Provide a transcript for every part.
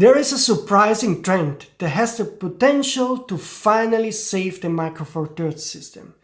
There is a surprising trend that has the potential to finally save the Micro Four Thirds system.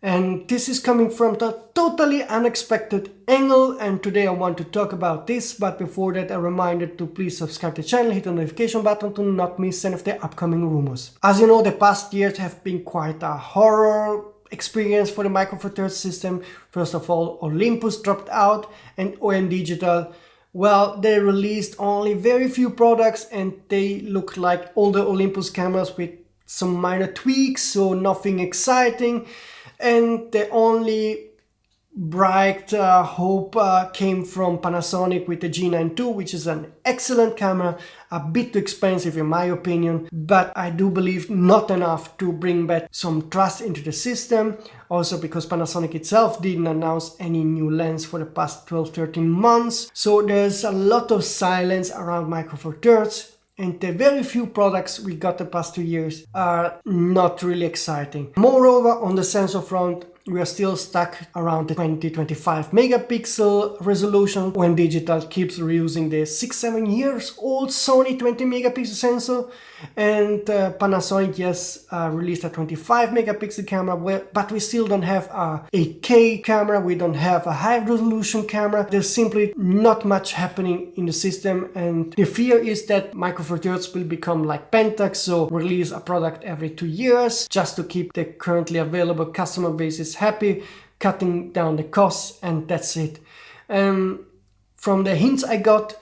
And this is coming from a totally unexpected angle, and today I want to talk about this. But before that, a reminder to please subscribe to the channel, hit the notification button to not miss any of the upcoming rumors. As you know, the past years have been quite a horror experience for the Micro Four Thirds system. First of all, Olympus dropped out, and OM Digital, well, they released only very few products, and they look like older Olympus cameras with some minor tweaks, so nothing exciting. And the only bright hope came from Panasonic with the G9 II, which is an excellent camera, a bit too expensive in my opinion, but I do believe not enough to bring back some trust into the system. Also because Panasonic itself didn't announce any new lens for the past 12-13 months. So there's a lot of silence around Micro Four Thirds. And the very few products we got the past 2 years are not really exciting. Moreover, on the sensor front, we are still stuck around the 20-25 megapixel resolution when Digital keeps reusing the 6-7 years old Sony 20 megapixel sensor, and Panasonic released a 25 megapixel camera, but we still don't have a 8K camera, we don't have a high resolution camera. There's simply not much happening in the system, and the fear is that Micro Four Thirds will become like Pentax, so release a product every 2 years just to keep the currently available customer bases happy, cutting down the costs, and that's it. From the hints I got,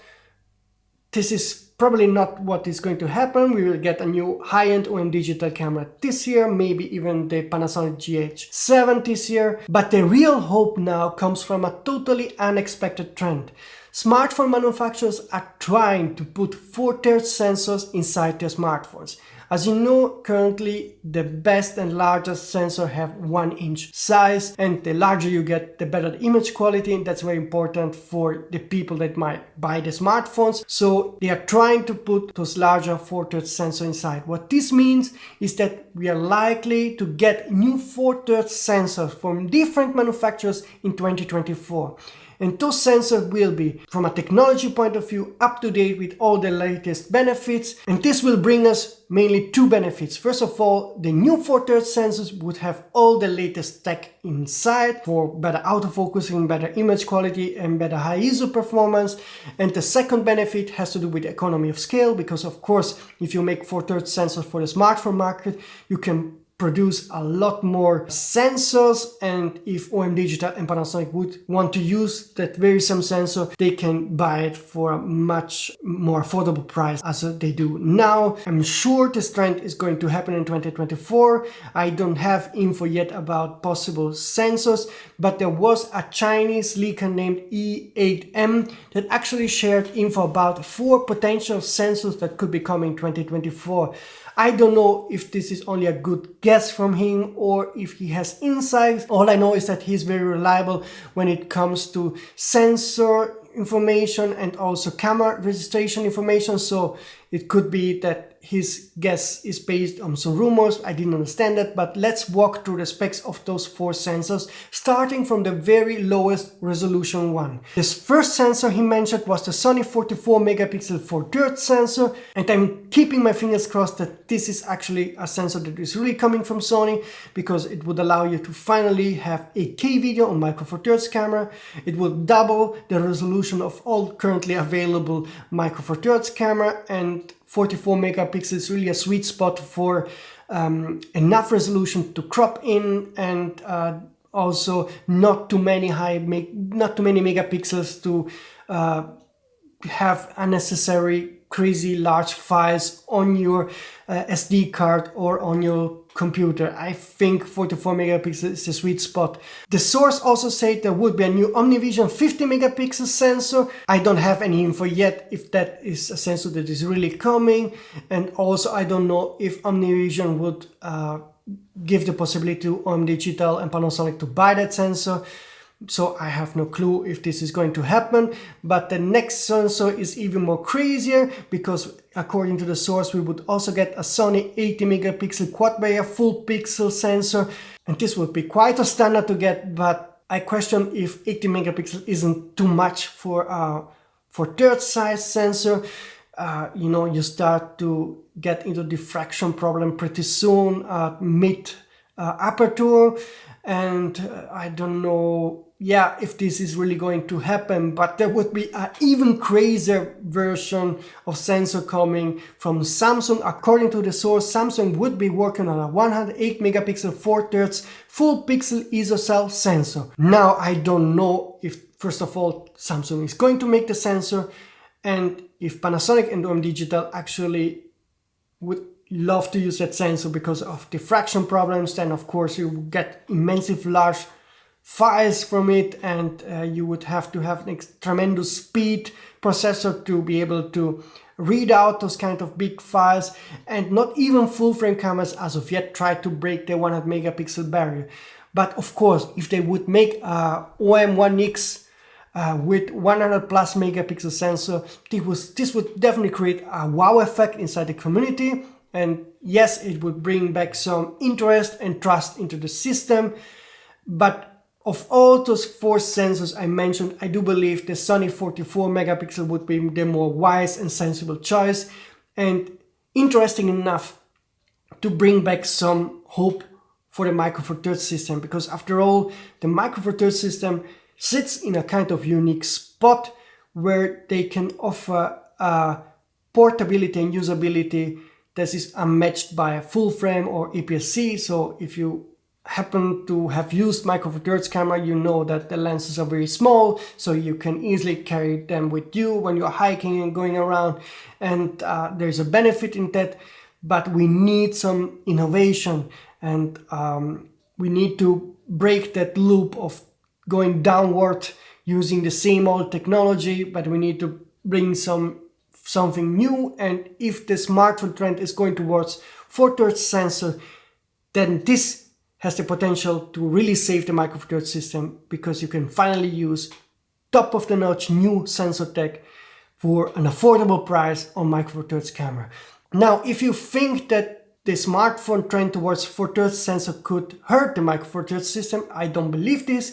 this is probably not what is going to happen. We will get a new high-end OM Digital camera this year, maybe even the Panasonic GH7 this year. But the real hope now comes from a totally unexpected trend. Smartphone manufacturers are trying to put 4/3 sensors inside their smartphones. As you know, currently the best and largest sensor have 1-inch size, and the larger you get, the better the image quality, and that's very important for the people that might buy the smartphones. So they are trying to put those larger 4/3 sensor inside. What this means is that we are likely to get new 4/3 sensors from different manufacturers in 2024. And those sensors will be, from a technology point of view, up to date with all the latest benefits. And this will bring us mainly two benefits. First of all, the new 4/3 sensors would have all the latest tech inside for better autofocusing, better image quality, and better high ISO performance. And the second benefit has to do with economy of scale, because of course, if you make 4/3 sensors for the smartphone market, you can produce a lot more sensors, and if OM Digital and Panasonic would want to use that very same sensor, they can buy it for a much more affordable price as they do now. I'm sure this trend is going to happen in 2024. I don't have info yet about possible sensors, but there was a Chinese leaker named E8M that actually shared info about 4 potential sensors that could be coming in 2024. I don't know if this is only a good guess from him or if he has insights. All I know is that he's very reliable when it comes to sensor information and also camera registration information. So it could be that his guess is based on some rumors. I didn't understand that, but let's walk through the specs of those 4 sensors, starting from the very lowest resolution one. This first sensor he mentioned was the Sony 44 megapixel 4/3 sensor, and I'm keeping my fingers crossed that this is actually a sensor that is really coming from Sony, because it would allow you to finally have 8K video on Micro Four Thirds camera. It will double the resolution of all currently available Micro Four Thirds camera, and 44 megapixels is really a sweet spot for enough resolution to crop in, and also not too many megapixels to have unnecessary crazy large files on your SD card or on your computer. I think 44 megapixels is the sweet spot. The source also said there would be a new OmniVision 50 megapixel sensor. I don't have any info yet if that is a sensor that is really coming, and also I don't know if OmniVision would give the possibility to OM Digital and Panasonic to buy that sensor. So I have no clue if this is going to happen. But the next sensor is even more crazier, because according to the source we would also get a Sony 80 megapixel quad layer full pixel sensor, and this would be quite a standard to get, but I question if 80 megapixel isn't too much for third size sensor. you start to get into diffraction problem pretty soon at mid aperture. And I don't know, if this is really going to happen, but there would be an even crazier version of sensor coming from Samsung. According to the source, Samsung would be working on a 108 megapixel 4/3 full pixel isocell sensor. Now, I don't know if, first of all, Samsung is going to make the sensor, and if Panasonic and OM Digital actually would love to use that sensor because of diffraction problems, then of course you get immensely large files from it, and you would have to have a tremendous speed processor to be able to read out those kind of big files, and not even full frame cameras as of yet try to break the 100 megapixel barrier. But of course, if they would make a OM1X with 100 plus megapixel sensor, this would definitely create a wow effect inside the community. And yes, it would bring back some interest and trust into the system. But of all those 4 sensors I mentioned, I do believe the Sony 44 megapixel would be the more wise and sensible choice. And interesting enough to bring back some hope for the Micro Four Thirds system. Because after all, the Micro Four Thirds system sits in a kind of unique spot where they can offer portability and usability that is unmatched by a full frame or APS-C. So if you happen to have used Micro Four Thirds camera, you know that the lenses are very small, so you can easily carry them with you when you're hiking and going around, and there's a benefit in that. But we need some innovation, and we need to break that loop of going downward using the same old technology, but we need to bring something new. And if the smartphone trend is going towards 4/3 sensor, then this has the potential to really save the Micro Four Thirds system, because you can finally use top of the notch new sensor tech for an affordable price on Micro Four Thirds camera. Now, if you think that the smartphone trend towards 4/3 sensor could hurt the Micro Four Thirds system, I don't believe this,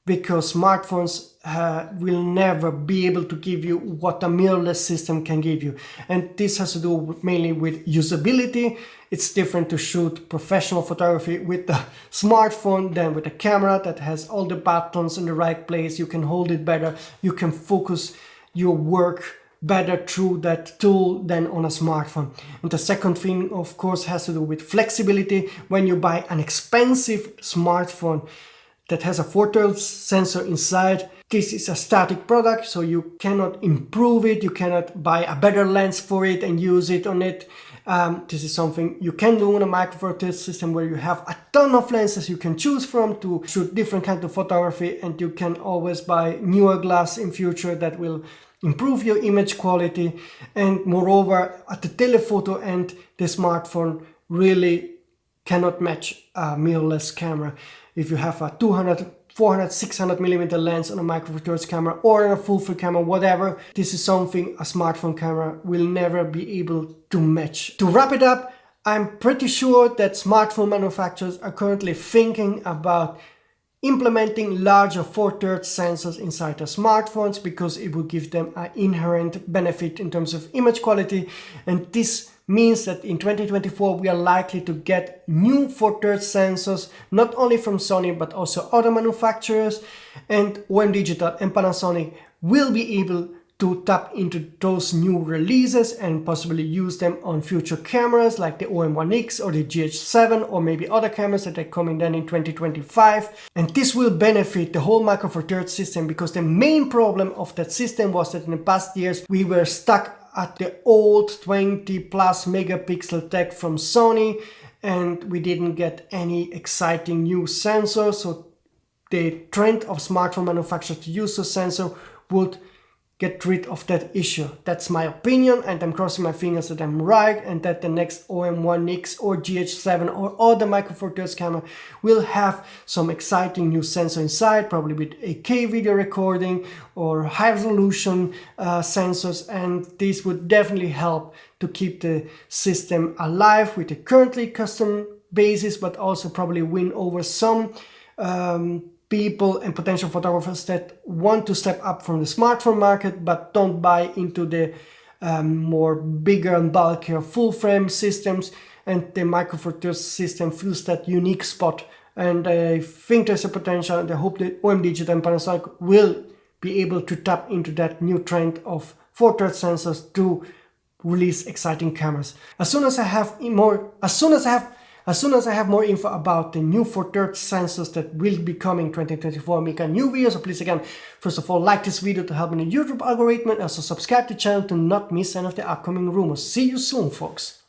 because smartphones will never be able to give you what a mirrorless system can give you. And this has to do mainly with usability. It's different to shoot professional photography with the smartphone than with a camera that has all the buttons in the right place. You can hold it better. You can focus your work better through that tool than on a smartphone. And the second thing, of course, has to do with flexibility. When you buy an expensive smartphone that has a 4/3 sensor inside, this is a static product, so you cannot improve it. You cannot buy a better lens for it and use it on it. This is something you can do on a Micro Four Thirds system, where you have a ton of lenses you can choose from to shoot different kinds of photography, and you can always buy newer glass in future that will improve your image quality. And moreover, at the telephoto end, the smartphone really cannot match a mirrorless camera. If you have a 200, 400, 600 millimeter lens on a Micro Four Thirds camera or a full frame camera, whatever, this is something a smartphone camera will never be able to match. To wrap it up, I'm pretty sure that smartphone manufacturers are currently thinking about implementing larger 4/3 sensors inside their smartphones, because it will give them an inherent benefit in terms of image quality. And this means that in 2024 we are likely to get new 4/3 sensors, not only from Sony but also other manufacturers, and OM Digital and Panasonic will be able to tap into those new releases and possibly use them on future cameras like the OM1X or the GH7, or maybe other cameras that are coming then in 2025. And this will benefit the whole Micro Four Thirds system, because the main problem of that system was that in the past years we were stuck at the old 20 plus megapixel tech from Sony, and we didn't get any exciting new sensors. So the trend of smartphone manufacturers to use those sensors would get rid of that issue. That's my opinion, and I'm crossing my fingers that I'm right, and that the next OM1X or GH7 or other Micro Four Thirds camera will have some exciting new sensor inside, probably with 8K video recording or high resolution sensors, and this would definitely help to keep the system alive with the currently custom basis, but also probably win over some people and potential photographers that want to step up from the smartphone market but don't buy into the more bigger and bulkier full-frame systems, and the Micro Four Thirds system fills that unique spot. And I think there's a potential, and I hope that OM Digital and Panasonic will be able to tap into that new trend of 4/3 sensors to release exciting cameras. As soon as I have more info about the new 4/3 sensors that will be coming 2024, make a new video. So please again, first of all, like this video to help me in the YouTube algorithm, and also subscribe to the channel to not miss any of the upcoming rumors. See you soon, folks.